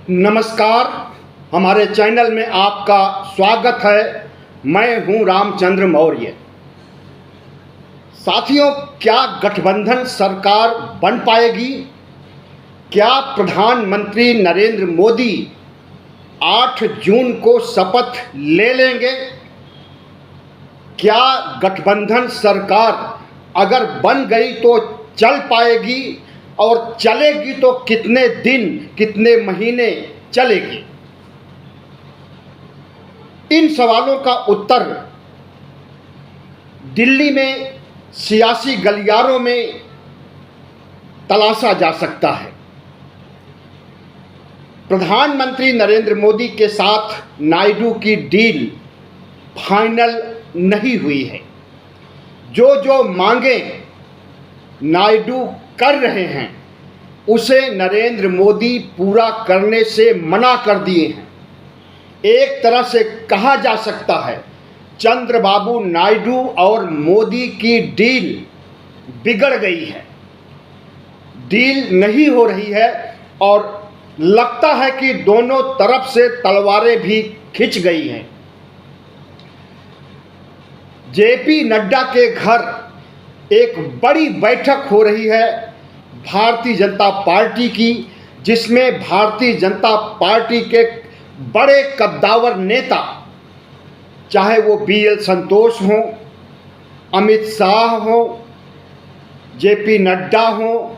नमस्कार, हमारे चैनल में आपका स्वागत है। मैं हूं रामचंद्र मौर्य। साथियों, क्या गठबंधन सरकार बन पाएगी? क्या प्रधानमंत्री नरेंद्र मोदी 8 जून को शपथ ले लेंगे? क्या गठबंधन सरकार अगर बन गई तो चल पाएगी, और चलेगी तो कितने दिन, कितने महीने चलेगी? इन सवालों का उत्तर दिल्ली में सियासी गलियारों में तलाशा जा सकता है। प्रधानमंत्री नरेंद्र मोदी के साथ नायडू की डील फाइनल नहीं हुई है। जो मांगे नायडू कर रहे हैं, उसे नरेंद्र मोदी पूरा करने से मना कर दिए हैं। एक तरह से कहा जा सकता है, चंद्रबाबू नायडू और मोदी की डील बिगड़ गई है। डील नहीं हो रही है और लगता है कि दोनों तरफ से तलवारें भी खिंच गई हैं। जेपी नड्डा के घर एक बड़ी बैठक हो रही है भारतीय जनता पार्टी की, जिसमें भारतीय जनता पार्टी के बड़े कद्दावर नेता, चाहे वो BL संतोष हों, अमित शाह हों, जेपी नड्डा हों,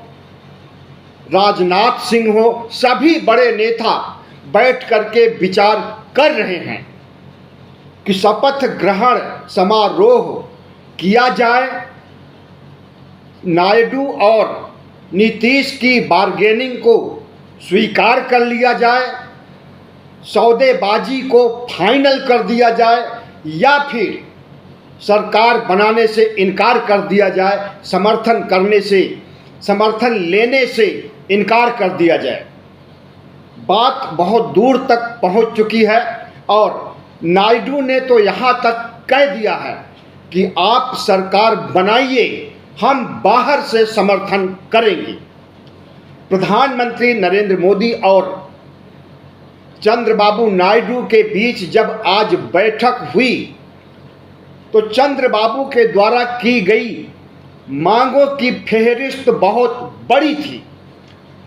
राजनाथ सिंह हों, सभी बड़े नेता बैठ करके विचार कर रहे हैं कि शपथ ग्रहण समारोह किया जाए, नायडू और नीतीश की बार्गेनिंग को स्वीकार कर लिया जाए, सौदेबाजी को फाइनल कर दिया जाए, या फिर सरकार बनाने से इनकार कर दिया जाए, समर्थन लेने से इनकार कर दिया जाए। बात बहुत दूर तक पहुंच चुकी है और नायडू ने तो यहाँ तक कह दिया है कि आप सरकार बनाइए, हम बाहर से समर्थन करेंगे। प्रधानमंत्री नरेंद्र मोदी और चंद्रबाबू नायडू के बीच जब आज बैठक हुई, तो चंद्रबाबू के द्वारा की गई मांगों की फेहरिस्त बहुत बड़ी थी,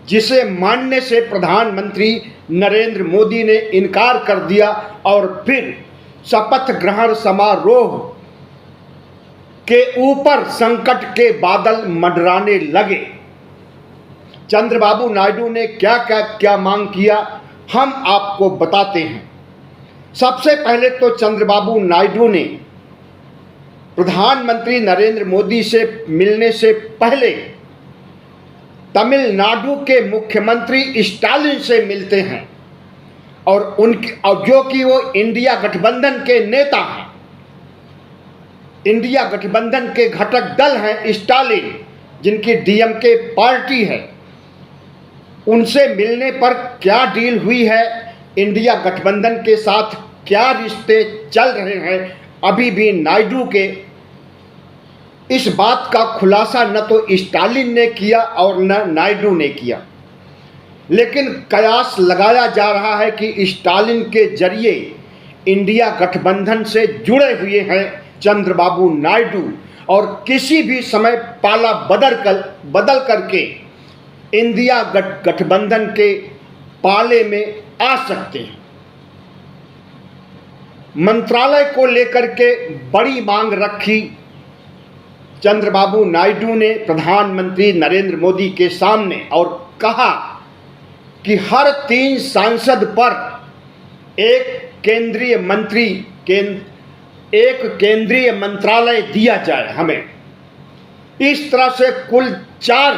जिसे मानने से प्रधानमंत्री नरेंद्र मोदी ने इनकार कर दिया और फिर शपथ ग्रहण समारोह के ऊपर संकट के बादल मंडराने लगे। चंद्रबाबू नायडू ने क्या मांग किया, हम आपको बताते हैं। सबसे पहले तो चंद्रबाबू नायडू ने प्रधानमंत्री नरेंद्र मोदी से मिलने से पहले तमिलनाडु के मुख्यमंत्री स्टालिन से मिलते हैं, और जो कि वो इंडिया गठबंधन के नेता हैं, इंडिया गठबंधन के घटक दल हैं स्टालिन, जिनकी DMK पार्टी है। उनसे मिलने पर क्या डील हुई है, इंडिया गठबंधन के साथ क्या रिश्ते चल रहे हैं, अभी भी नायडू के इस बात का खुलासा न तो स्टालिन ने किया और न नायडू ने किया। लेकिन कयास लगाया जा रहा है कि स्टालिन के जरिए इंडिया गठबंधन से जुड़े हुए हैं चंद्रबाबू नायडू, और किसी भी समय पाला बदल करके इंडिया गठबंधन के पाले में आ सकते हैं। मंत्रालय को लेकर के बड़ी मांग रखी चंद्रबाबू नायडू ने प्रधानमंत्री नरेंद्र मोदी के सामने, और कहा कि हर 3 सांसद पर एक केंद्रीय मंत्रालय दिया जाए हमें। इस तरह से कुल 4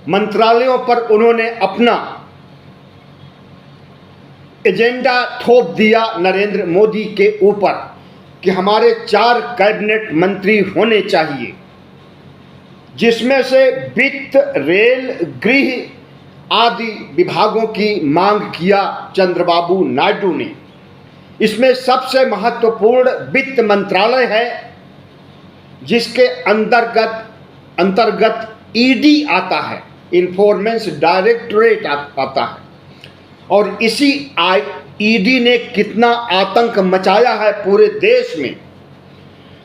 मंत्रालयों पर उन्होंने अपना एजेंडा थोप दिया नरेंद्र मोदी के ऊपर कि हमारे 4 कैबिनेट मंत्री होने चाहिए, जिसमें से वित्त, रेल, गृह आदि विभागों की मांग किया चंद्रबाबू नायडू ने। इसमें सबसे महत्वपूर्ण वित्त मंत्रालय है, जिसके अंतर्गत ED आता है, इन्फॉर्मेंस डायरेक्टरेट आता है, और इसी ईडी ने कितना आतंक मचाया है पूरे देश में,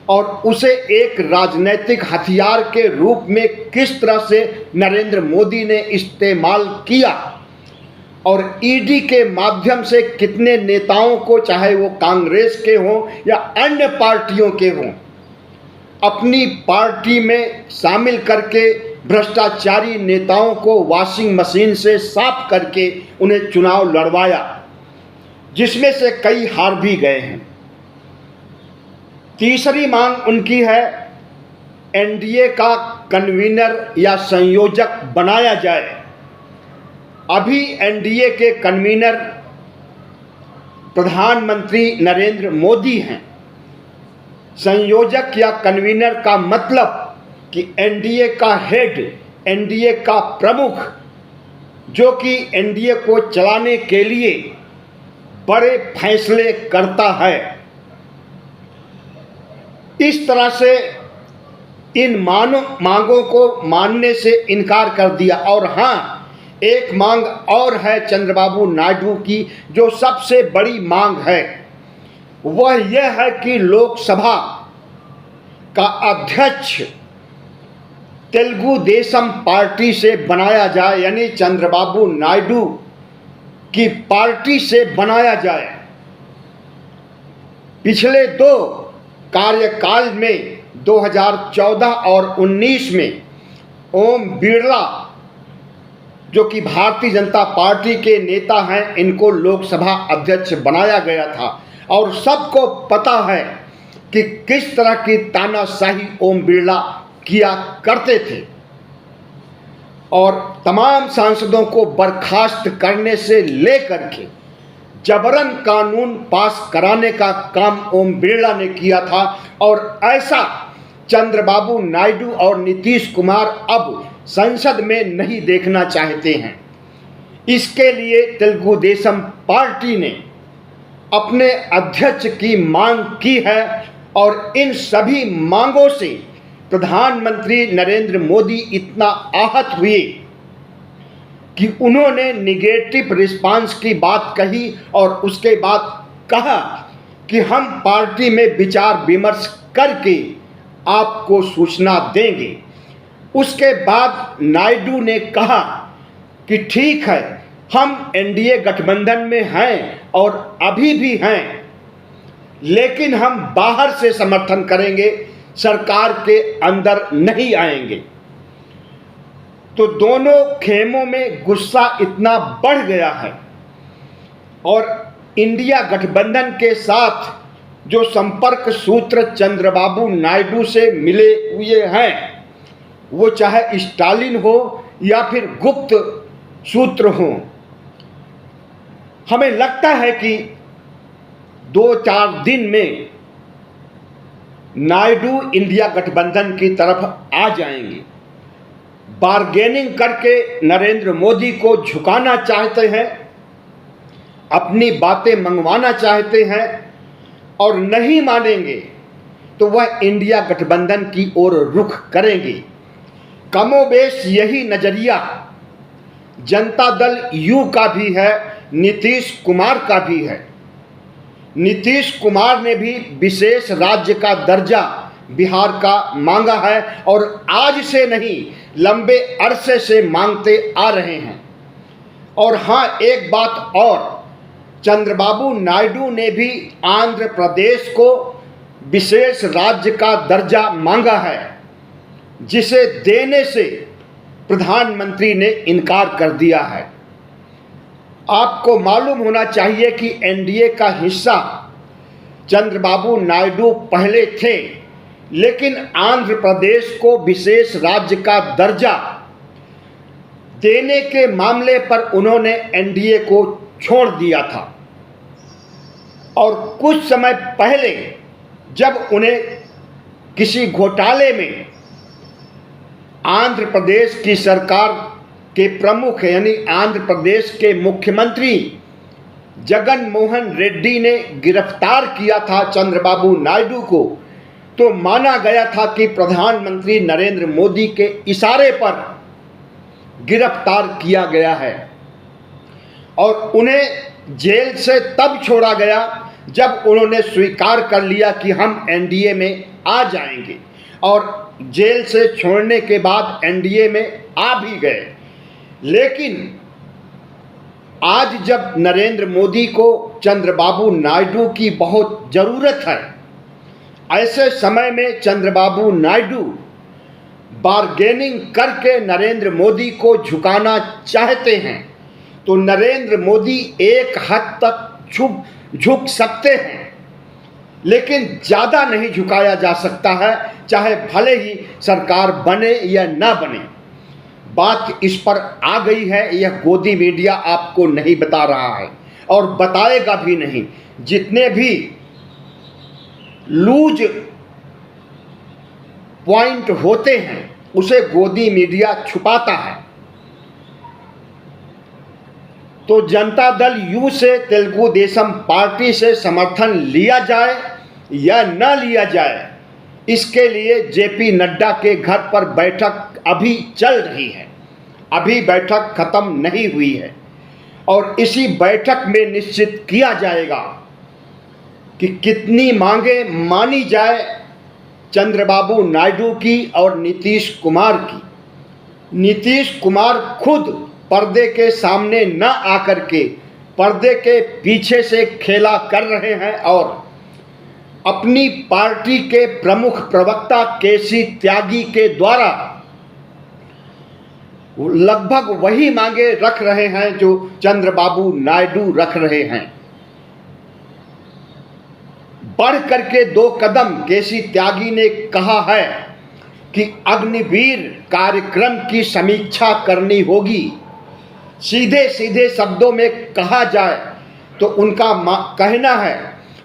और उसे एक राजनीतिक हथियार के रूप में किस तरह से नरेंद्र मोदी ने इस्तेमाल किया, और ईडी के माध्यम से कितने नेताओं को, चाहे वो कांग्रेस के हों या अन्य पार्टियों के हों, अपनी पार्टी में शामिल करके भ्रष्टाचारी नेताओं को वॉशिंग मशीन से साफ करके उन्हें चुनाव लड़वाया, जिसमें से कई हार भी गए हैं। तीसरी मांग उनकी है एनडीए का कन्वीनर या संयोजक बनाया जाए। अभी एनडीए के कन्वीनर प्रधानमंत्री नरेंद्र मोदी हैं। संयोजक या कन्वीनर का मतलब कि एनडीए का हेड, एनडीए का प्रमुख, जो कि एनडीए को चलाने के लिए बड़े फैसले करता है। इस तरह से इन मांगों को मानने से इनकार कर दिया। और हाँ, एक मांग और है चंद्रबाबू नायडू की, जो सबसे बड़ी मांग है, वह यह है कि लोकसभा का अध्यक्ष तेलुगु देशम पार्टी से बनाया जाए, यानी चंद्रबाबू नायडू की पार्टी से बनाया जाए। पिछले 2 कार्यकाल में 2014 और 19 में ओम बिरला, जो कि भारतीय जनता पार्टी के नेता हैं, इनको लोकसभा अध्यक्ष बनाया गया था। और सबको पता है कि किस तरह की तानाशाही ओम बिरला किया करते थे, और तमाम सांसदों को बर्खास्त करने से लेकर के जबरन कानून पास कराने का काम ओम बिरला ने किया था। और ऐसा चंद्रबाबू नायडू और नीतीश कुमार अब संसद में नहीं देखना चाहते हैं। इसके लिए तेलुगु देशम पार्टी ने अपने अध्यक्ष की मांग की है, और इन सभी मांगों से प्रधानमंत्री नरेंद्र मोदी इतना आहत हुए कि उन्होंने निगेटिव रिस्पांस की बात कही, और उसके बाद कहा कि हम पार्टी में विचार विमर्श करके आपको सूचना देंगे। उसके बाद नायडू ने कहा कि ठीक है, हम एनडीए गठबंधन में हैं और अभी भी हैं, लेकिन हम बाहर से समर्थन करेंगे, सरकार के अंदर नहीं आएंगे। तो दोनों खेमों में गुस्सा इतना बढ़ गया है, और इंडिया गठबंधन के साथ जो संपर्क सूत्र चंद्रबाबू नायडू से मिले हुए हैं, वो चाहे स्टालिन हो या फिर गुप्त सूत्र हो, हमें लगता है कि 2-4 दिन में नायडू इंडिया गठबंधन की तरफ आ जाएंगे। बार्गेनिंग करके नरेंद्र मोदी को झुकाना चाहते हैं, अपनी बातें मंगवाना चाहते हैं, और नहीं मानेंगे तो वह इंडिया गठबंधन की ओर रुख करेंगे। कमोबेश यही नजरिया जनता दल यू का भी है, नीतीश कुमार का भी है। नीतीश कुमार ने भी विशेष राज्य का दर्जा बिहार का मांगा है, और आज से नहीं, लंबे अरसे से मांगते आ रहे हैं। और हाँ, एक बात और, चंद्रबाबू नायडू ने भी आंध्र प्रदेश को विशेष राज्य का दर्जा मांगा है, जिसे देने से प्रधानमंत्री ने इनकार कर दिया है। आपको मालूम होना चाहिए कि एनडीए का हिस्सा चंद्रबाबू नायडू पहले थे, लेकिन आंध्र प्रदेश को विशेष राज्य का दर्जा देने के मामले पर उन्होंने एनडीए को छोड़ दिया था। और कुछ समय पहले जब उन्हें किसी घोटाले में आंध्र प्रदेश की सरकार के प्रमुख, यानी आंध्र प्रदेश के मुख्यमंत्री जगन मोहन रेड्डी ने गिरफ्तार किया था चंद्रबाबू नायडू को, तो माना गया था कि प्रधानमंत्री नरेंद्र मोदी के इशारे पर गिरफ्तार किया गया है। और उन्हें जेल से तब छोड़ा गया जब उन्होंने स्वीकार कर लिया कि हम एनडीए में आ जाएंगे, और जेल से छोड़ने के बाद एनडीए में आ भी गए। लेकिन आज जब नरेंद्र मोदी को चंद्रबाबू नायडू की बहुत ज़रूरत है, ऐसे समय में चंद्रबाबू नायडू बार्गेनिंग करके नरेंद्र मोदी को झुकाना चाहते हैं, तो नरेंद्र मोदी एक हद तक झुक सकते हैं, लेकिन ज़्यादा नहीं झुकाया जा सकता है, चाहे भले ही सरकार बने या ना बने। बात इस पर आ गई है, यह गोदी मीडिया आपको नहीं बता रहा है और बताएगा भी नहीं। जितने भी लूज पॉइंट होते हैं उसे गोदी मीडिया छुपाता है। तो जनता दल यू से तेलुगु देशम पार्टी से समर्थन लिया जाए या न लिया जाए, इसके लिए जेपी नड्डा के घर पर बैठक अभी चल रही है। अभी बैठक खत्म नहीं हुई है और इसी बैठक में निश्चित किया जाएगा कि कितनी मांगे मानी जाए चंद्रबाबू नायडू की और नीतीश कुमार की। नीतीश कुमार खुद पर्दे के सामने न आकर के पर्दे के पीछे से खेला कर रहे हैं और अपनी पार्टी के प्रमुख प्रवक्ता केसी त्यागी के द्वारा लगभग वही मांगे रख रहे हैं जो चंद्रबाबू नायडू रख रहे हैं। बढ़ करके 2 कदम केसी त्यागी ने कहा है कि अग्निवीर कार्यक्रम की समीक्षा करनी होगी। सीधे सीधे शब्दों में कहा जाए तो उनका कहना है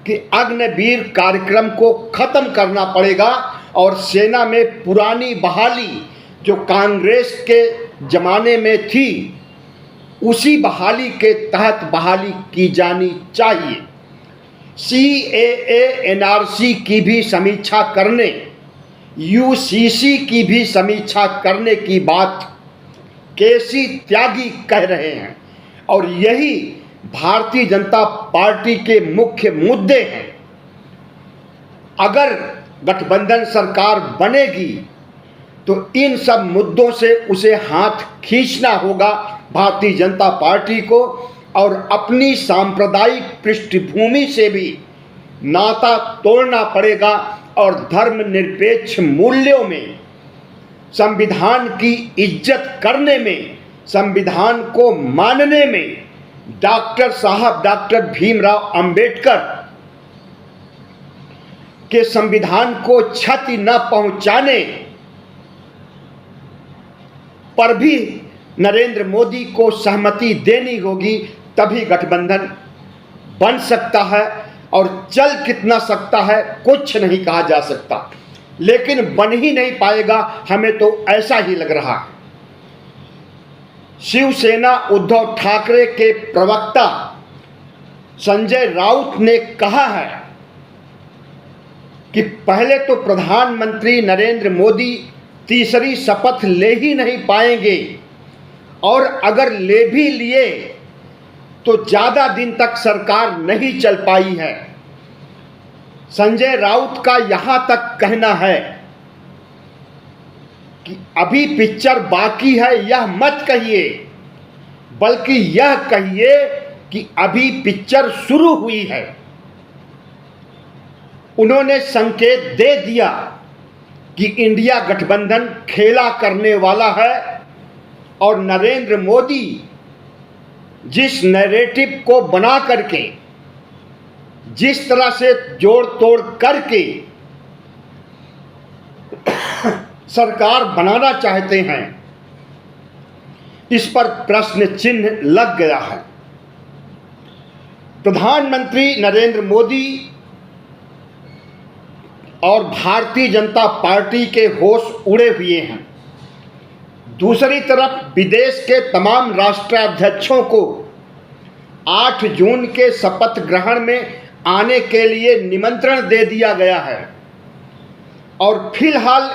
कि अग्निवीर कार्यक्रम को खत्म करना पड़ेगा और सेना में पुरानी बहाली जो कांग्रेस के जमाने में थी उसी बहाली के तहत बहाली की जानी चाहिए। CAA NRC की भी समीक्षा करने, UCC की भी समीक्षा करने की बात केसी त्यागी कह रहे हैं और यही भारतीय जनता पार्टी के मुख्य मुद्दे हैं। अगर गठबंधन सरकार बनेगी तो इन सब मुद्दों से उसे हाथ खींचना होगा भारतीय जनता पार्टी को और अपनी सांप्रदायिक पृष्ठभूमि से भी नाता तोड़ना पड़ेगा और धर्मनिरपेक्ष मूल्यों में, संविधान की इज्जत करने में, संविधान को मानने में डॉक्टर भीमराव अंबेडकर के संविधान को क्षति न पहुंचाने पर भी नरेंद्र मोदी को सहमति देनी होगी, तभी गठबंधन बन सकता है। और चल कितना सकता है कुछ नहीं कहा जा सकता, लेकिन बन ही नहीं पाएगा, हमें तो ऐसा ही लग रहा है। शिवसेना उद्धव ठाकरे के प्रवक्ता संजय राउत ने कहा है कि पहले तो प्रधानमंत्री नरेंद्र मोदी तीसरी शपथ ले ही नहीं पाएंगे और अगर ले भी लिए तो ज़्यादा दिन तक सरकार नहीं चल पाई है। संजय राउत का यहाँ तक कहना है कि अभी पिक्चर बाकी है, यह मत कहिए, बल्कि यह कहिए कि अभी पिक्चर शुरू हुई है। उन्होंने संकेत दे दिया कि इंडिया गठबंधन खेला करने वाला है और नरेंद्र मोदी जिस नैरेटिव को बना करके, जिस तरह से जोड़ तोड़ करके सरकार बनाना चाहते हैं, इस पर प्रश्न चिन्ह लग गया है। प्रधानमंत्री नरेंद्र मोदी और भारतीय जनता पार्टी के होश उड़े हुए हैं। दूसरी तरफ विदेश के तमाम राष्ट्राध्यक्षों को 8 जून के शपथ ग्रहण में आने के लिए निमंत्रण दे दिया गया है और फिलहाल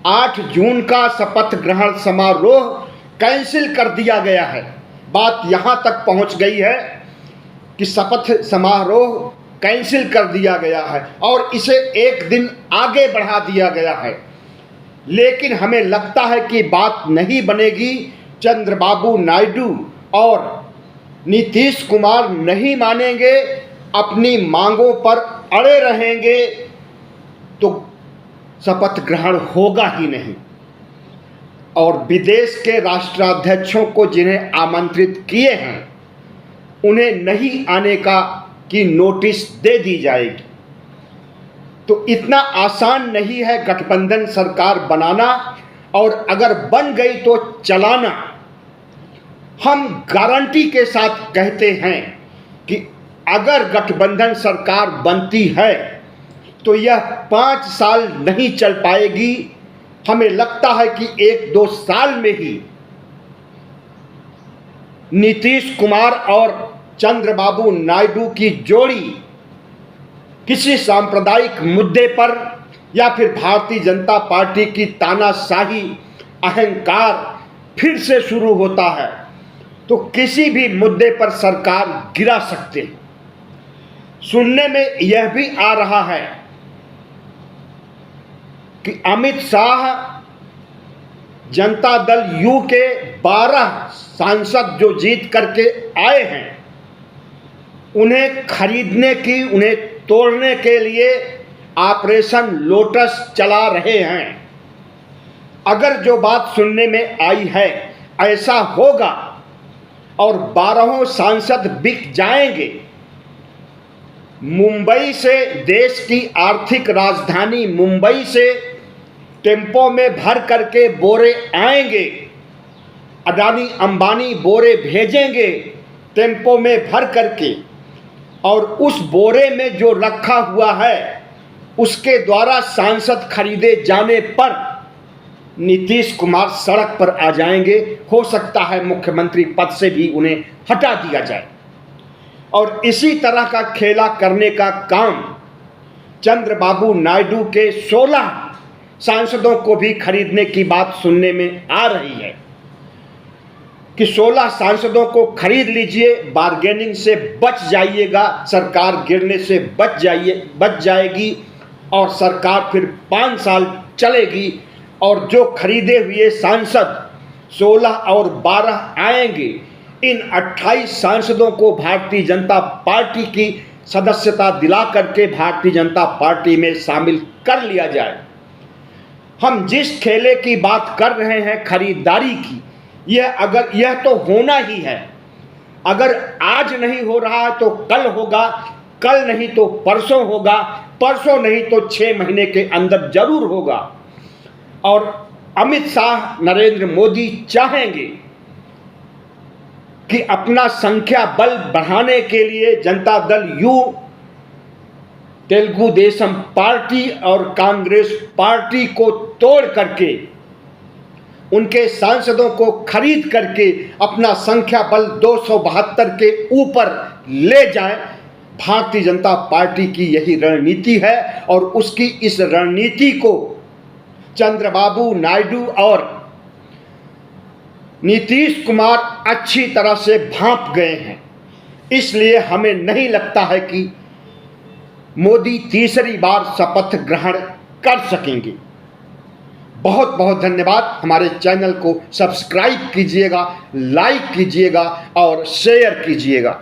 8 जून का शपथ ग्रहण समारोह कैंसिल कर दिया गया है, बात यहाँ तक पहुँच गई है कि शपथ समारोह कैंसिल कर दिया गया है और इसे एक दिन आगे बढ़ा दिया गया है। लेकिन हमें लगता है कि बात नहीं बनेगी। चंद्रबाबू नायडू और नीतीश कुमार नहीं मानेंगे, अपनी मांगों पर अड़े रहेंगे, तो शपथ ग्रहण होगा ही नहीं। और विदेश के राष्ट्राध्यक्षों को जिन्हें आमंत्रित किए हैं उन्हें नहीं आने की नोटिस दे दी जाएगी। तो इतना आसान नहीं है गठबंधन सरकार बनाना, और अगर बन गई तो चलाना। हम गारंटी के साथ कहते हैं कि अगर गठबंधन सरकार बनती है तो यह 5 साल नहीं चल पाएगी। हमें लगता है कि 1-2 साल में ही नीतीश कुमार और चंद्रबाबू नायडू की जोड़ी किसी सांप्रदायिक मुद्दे पर या फिर भारतीय जनता पार्टी की तानाशाही अहंकार फिर से शुरू होता है तो किसी भी मुद्दे पर सरकार गिरा सकते हैं। सुनने में यह भी आ रहा है कि अमित शाह जनता दल यू के 12 सांसद जो जीत करके आए हैं उन्हें खरीदने की, उन्हें तोड़ने के लिए ऑपरेशन लोटस चला रहे हैं। अगर जो बात सुनने में आई है ऐसा होगा और 12 सांसद बिक जाएंगे, मुंबई से, देश की आर्थिक राजधानी मुंबई से टेम्पो में भर करके बोरे आएंगे, अडानी अंबानी बोरे भेजेंगे टेम्पो में भर करके, और उस बोरे में जो रखा हुआ है उसके द्वारा सांसद खरीदे जाने पर नीतीश कुमार सड़क पर आ जाएंगे। हो सकता है मुख्यमंत्री पद से भी उन्हें हटा दिया जाए। और इसी तरह का खेला करने का काम चंद्रबाबू नायडू के 16 सांसदों को भी खरीदने की बात सुनने में आ रही है कि 16 सांसदों को खरीद लीजिए, बार्गेनिंग से बच जाइएगा, सरकार गिरने से बच जाएगी और सरकार फिर 5 साल चलेगी। और जो खरीदे हुए सांसद 16 और 12 आएंगे, इन 28 सांसदों को भारतीय जनता पार्टी की सदस्यता दिला करके भारतीय जनता पार्टी में शामिल कर लिया जाए। हम जिस खेले की बात कर रहे हैं खरीदारी की, यह तो होना ही है। अगर आज नहीं हो रहा है तो कल होगा, कल नहीं तो परसों होगा, परसों नहीं तो 6 महीने के अंदर जरूर होगा। और अमित शाह, नरेंद्र मोदी चाहेंगे कि अपना संख्या बल बढ़ाने के लिए जनता दल यू, तेलुगु देशम पार्टी और कांग्रेस पार्टी को तोड़ करके, उनके सांसदों को खरीद करके अपना संख्या बल 272 के ऊपर ले जाएं। भारतीय जनता पार्टी की यही रणनीति है और उसकी इस रणनीति को चंद्रबाबू नायडू और नीतीश कुमार अच्छी तरह से भांप गए हैं। इसलिए हमें नहीं लगता है कि मोदी तीसरी बार शपथ ग्रहण कर सकेंगे। बहुत बहुत धन्यवाद। हमारे चैनल को सब्सक्राइब कीजिएगा, लाइक कीजिएगा और शेयर कीजिएगा।